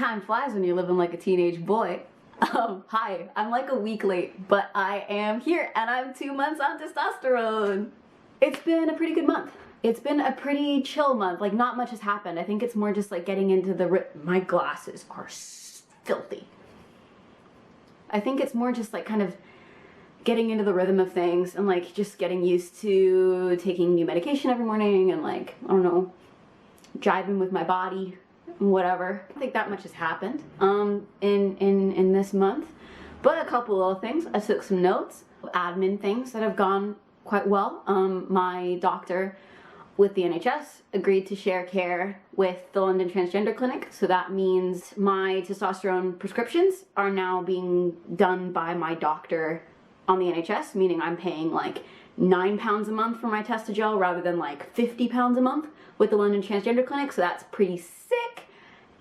Time flies when you're living like a teenage boy. Hi, I'm like a week late, but I am here and I'm 2 months on testosterone. It's been a pretty good month. It's been a pretty chill month, like not much has happened. I think it's more just like getting into the my glasses are filthy. I think it's more just like kind of getting into the rhythm of things and like just getting used to taking new medication every morning and like, I don't know, jiving with my body, whatever. I think that much has happened in this month. But a couple little things. I took some notes, admin things that have gone quite well. My doctor with the NHS agreed to share care with the London Transgender Clinic, so that means my testosterone prescriptions are now being done by my doctor on the NHS, meaning I'm paying like £9 a month for my Testogel rather than like £50 a month with the London Transgender Clinic, so that's pretty sick.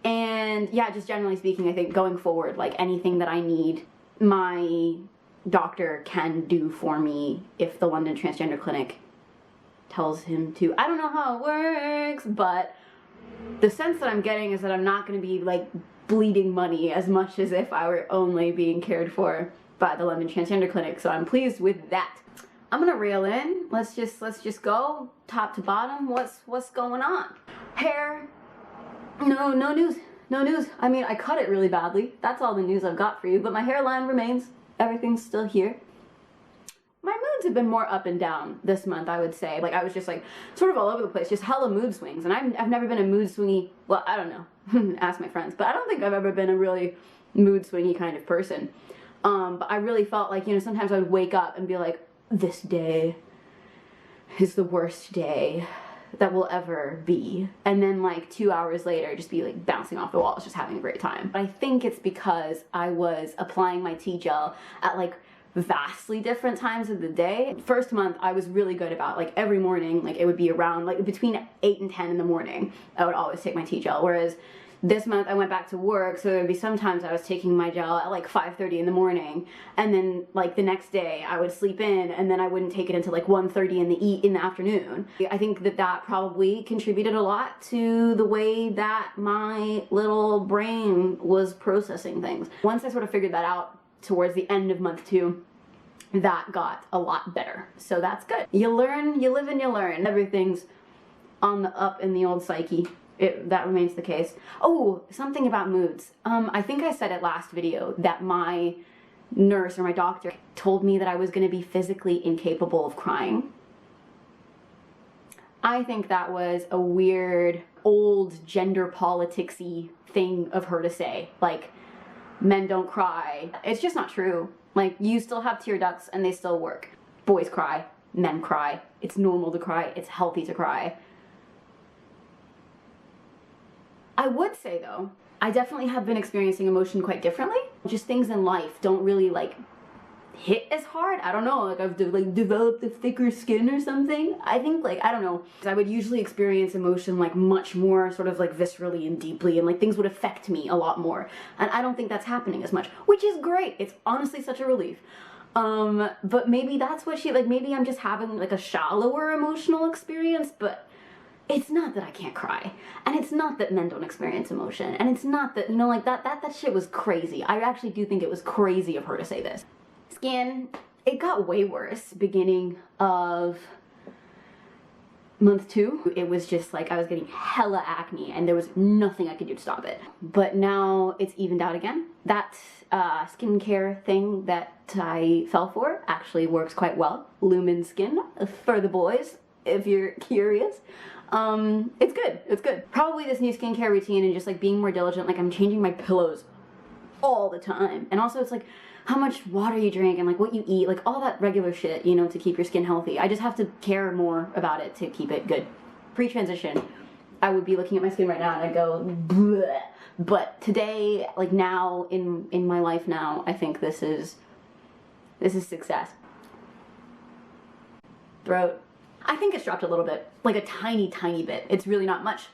And yeah, just generally speaking, I think going forward, like anything that I need, my doctor can do for me if the London Transgender Clinic tells him to. I don't know how it works, but the sense that I'm getting is that I'm not going to be like bleeding money as much as if I were only being cared for by the London Transgender Clinic, so I'm pleased with that. I'm gonna reel in. Let's just go top to bottom. What's going on? Hair, no news. I mean, I cut it really badly. That's all the news I've got for you, but my hairline remains. Everything's still here. My moods have been more up and down this month, I would say. Like, I was just like, sort of all over the place, just hella mood swings. And I've never been a mood swingy, well, I don't know, ask my friends, but I don't think I've ever been a really mood swingy kind of person. But I really felt like, you know, sometimes I would wake up and be like, this day is the worst day that will ever be. And then like 2 hours later, just be like bouncing off the walls, just having a great time. But I think it's because I was applying my T-gel at like vastly different times of the day. First month, I was really good about like every morning, like it would be around like between 8 and 10 in the morning, I would always take my T-gel. Whereas this month I went back to work, so there would be sometimes I was taking my gel at like 5:30 in the morning, and then like the next day I would sleep in, and then I wouldn't take it until like 1:30 in the afternoon. I think that probably contributed a lot to the way that my little brain was processing things. Once I sort of figured that out towards the end of month 2, that got a lot better. So that's good. You learn, you live and you learn. Everything's on the up in the old psyche. That remains the case. Oh, something about moods. I think I said it last video that my nurse or my doctor told me that I was going to be physically incapable of crying. I think that was a weird, old gender politics-y thing of her to say. Like, men don't cry. It's just not true. Like, you still have tear ducts and they still work. Boys cry, men cry. It's normal to cry, it's healthy to cry. I would say though, I definitely have been experiencing emotion quite differently. Just things in life don't really like hit as hard. I don't know, like I've developed a thicker skin or something. I think like, I don't know. I would usually experience emotion like much more sort of like viscerally and deeply, and like things would affect me a lot more. And I don't think that's happening as much, which is great. It's honestly such a relief. But maybe that's what maybe I'm just having like a shallower emotional experience, but it's not that I can't cry, and it's not that men don't experience emotion, and it's not that, you know, like that shit was crazy. I actually do think it was crazy of her to say this. Skin, it got way worse beginning of month 2. It was just like I was getting hella acne and there was nothing I could do to stop it. But now it's evened out again. That skincare thing that I fell for actually works quite well. Lumen Skin for the boys, if you're curious. It's good, it's good. Probably this new skincare routine and just like being more diligent, like I'm changing my pillows all the time. And also it's like how much water you drink and like what you eat, like all that regular shit, you know, to keep your skin healthy. I just have to care more about it to keep it good. Pre-transition, I would be looking at my skin right now and I'd go, bleh. But today, like now, in my life now, I think this is success. Throat. I think it's dropped a little bit, like a tiny bit. It's really not much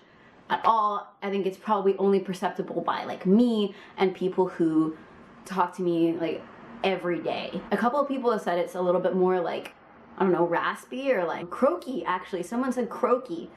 at all. I think it's probably only perceptible by like me and people who talk to me like every day. A couple of people have said it's a little bit more like, I don't know, raspy or like croaky actually. Someone said croaky.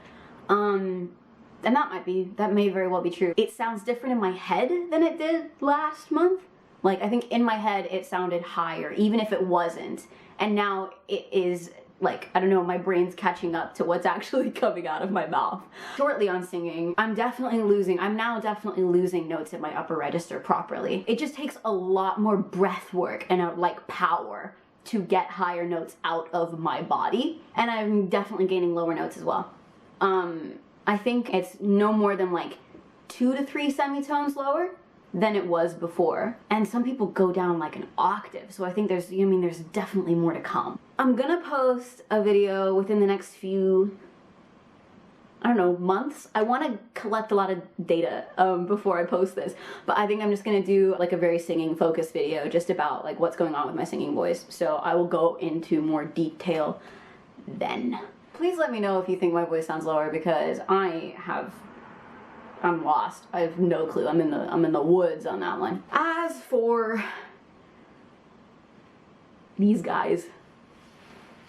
And that may very well be true. It sounds different in my head than it did last month. Like, I think in my head it sounded higher, even if it wasn't. And now it is, like, I don't know, my brain's catching up to what's actually coming out of my mouth. Shortly on singing, I'm now definitely losing notes in my upper register properly. It just takes a lot more breath work and like power to get higher notes out of my body. And I'm definitely gaining lower notes as well. I think it's no more than like 2 to 3 semitones lower than it was before. And some people go down like an octave. So I think there's definitely more to come. I'm gonna post a video within the next few, I don't know, months. I want to collect a lot of data before I post this, but I think I'm just gonna do like a very singing focused video just about like what's going on with my singing voice. So I will go into more detail then. Please let me know if you think my voice sounds lower, because I'm lost. I have no clue. I'm in the woods on that one. As for these guys,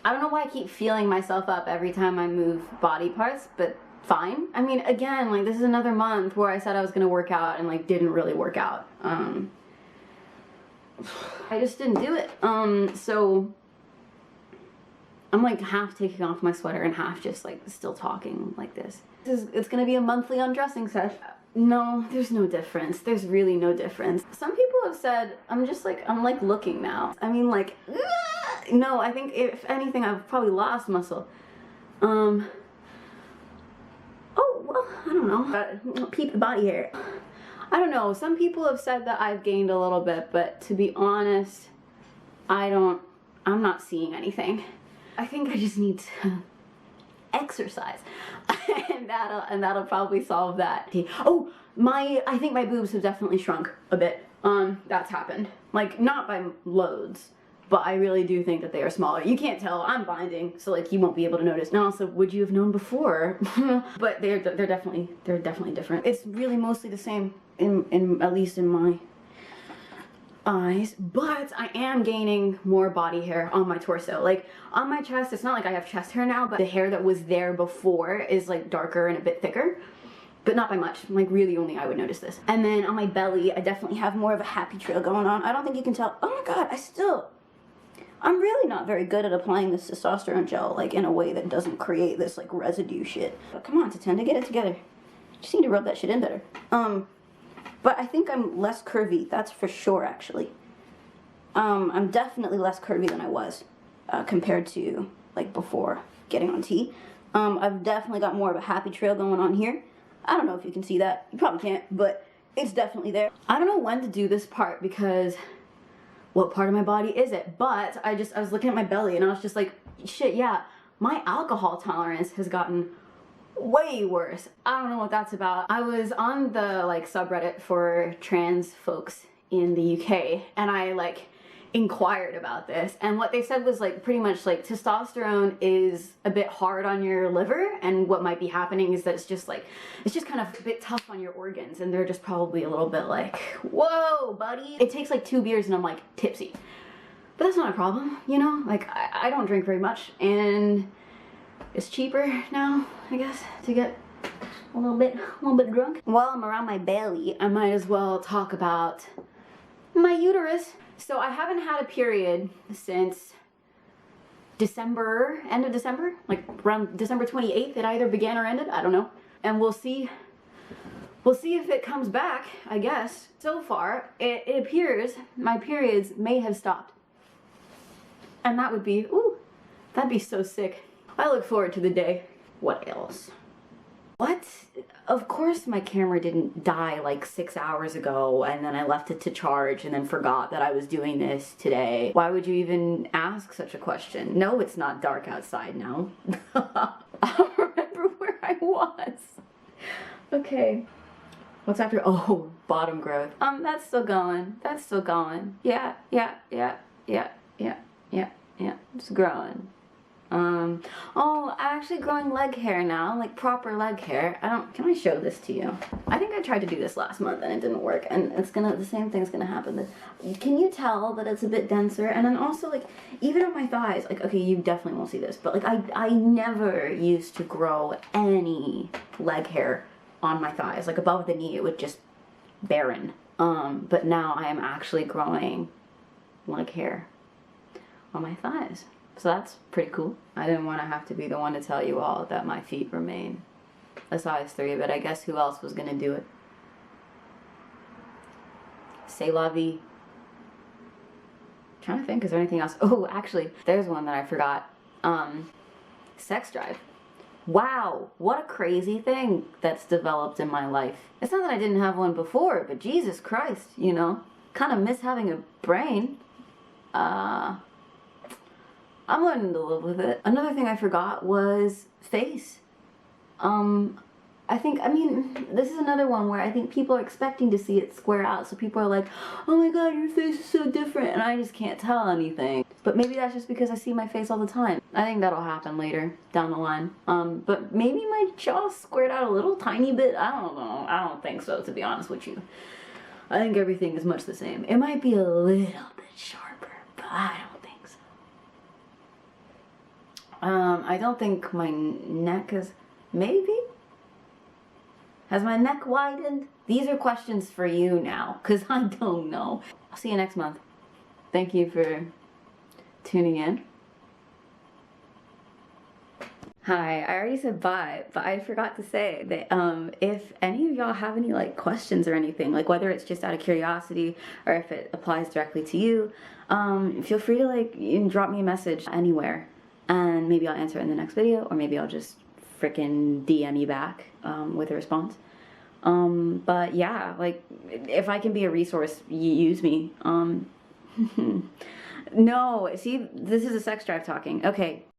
I don't know why I keep feeling myself up every time I move body parts, but fine. I mean, again, like, this is another month where I said I was gonna work out and like didn't really work out. I just didn't do it. So I'm like half taking off my sweater and half just like still talking like this. It's gonna be a monthly undressing session. No, there's no difference. There's really no difference. Some people have said I'm like looking now. I mean, like, no, I think if anything I've probably lost muscle. Oh, well, I don't know. Peep the body hair. I don't know. Some people have said that I've gained a little bit, but to be honest, I'm not seeing anything. I think I just need to exercise and that'll probably solve that. Oh, I think my boobs have definitely shrunk a bit. That's happened. Like, not by loads, but I really do think that they are smaller. You can't tell. I'm binding, so like you won't be able to notice. And also, would you have known before? But they're definitely different. It's really mostly the same in at least in my eyes, but I am gaining more body hair on my torso. Like, on my chest, it's not like I have chest hair now, but the hair that was there before is like darker and a bit thicker, but not by much. Like, really only I would notice this. And then on my belly, I definitely have more of a happy trail going on. I don't think you can tell. Oh my god, I'm really not very good at applying this testosterone gel like in a way that doesn't create this like residue shit. But come on, Tatenda, get it together. Just need to rub that shit in better. But I think I'm less curvy, that's for sure, actually. I'm definitely less curvy than I was compared to like before getting on T. I've definitely got more of a happy trail going on here. I don't know if you can see that. You probably can't, but it's definitely there. I don't know when to do this part because what part of my body is it? But I was looking at my belly and I was just like, shit, yeah, my alcohol tolerance has gotten way worse. I don't know what that's about. I was on the like subreddit for trans folks in the UK and I like inquired about this, and what they said was like pretty much like testosterone is a bit hard on your liver, and what might be happening is that it's just kind of a bit tough on your organs, and they're just probably a little bit like, whoa buddy, it takes like 2 beers and I'm like tipsy. But that's not a problem, you know, like I don't drink very much, and it's cheaper now, I guess, to get a little bit drunk. While I'm around my belly, I might as well talk about my uterus. So I haven't had a period since December, end of December, like around December 28th. It either began or ended, I don't know. And we'll see if it comes back, I guess. So far, it appears my periods may have stopped. And that would be, ooh, that'd be so sick. I look forward to the day. What else? What? Of course my camera didn't die like 6 hours ago and then I left it to charge and then forgot that I was doing this today. Why would you even ask such a question? No, it's not dark outside now. I don't remember where I was. Okay. What's after? Oh, bottom growth. That's still going. That's still going. Yeah. It's growing. Oh, I'm actually growing leg hair now, like proper leg hair. Can I show this to you? I think I tried to do this last month and it didn't work, and the same thing's gonna happen. Can you tell that it's a bit denser? And then also, like, even on my thighs, like, okay, you definitely won't see this, but like, I never used to grow any leg hair on my thighs. Like above the knee, it would just barren. But now I am actually growing like hair on my thighs. So that's pretty cool. I didn't want to have to be the one to tell you all that my feet remain a size 3, but I guess who else was gonna do it? C'est la vie. Trying to think, is there anything else? Oh, actually, there's one that I forgot. Sex drive. Wow, what a crazy thing that's developed in my life. It's not that I didn't have one before, but Jesus Christ, you know, kind of miss having a brain. I'm learning to live with it. Another thing I forgot was face. I mean, this is another one where I think people are expecting to see it square out. So people are like, oh my God, your face is so different. And I just can't tell anything. But maybe that's just because I see my face all the time. I think that'll happen later down the line. But maybe my jaw squared out a little tiny bit. I don't know. I don't think so, to be honest with you. I think everything is much the same. It might be a little bit sharper, but I don't think so. I don't think my neck is, maybe? Has my neck widened? These are questions for you now, because I don't know. I'll see you next month. Thank you for tuning in. Hi, I already said bye, but I forgot to say that if any of y'all have any like questions or anything, like whether it's just out of curiosity or if it applies directly to you, feel free to like drop me a message anywhere, and maybe I'll answer it in the next video, or maybe I'll just freaking DM you back with a response. But yeah, like if I can be a resource, use me. No, see, this is a sex drive talking. Okay.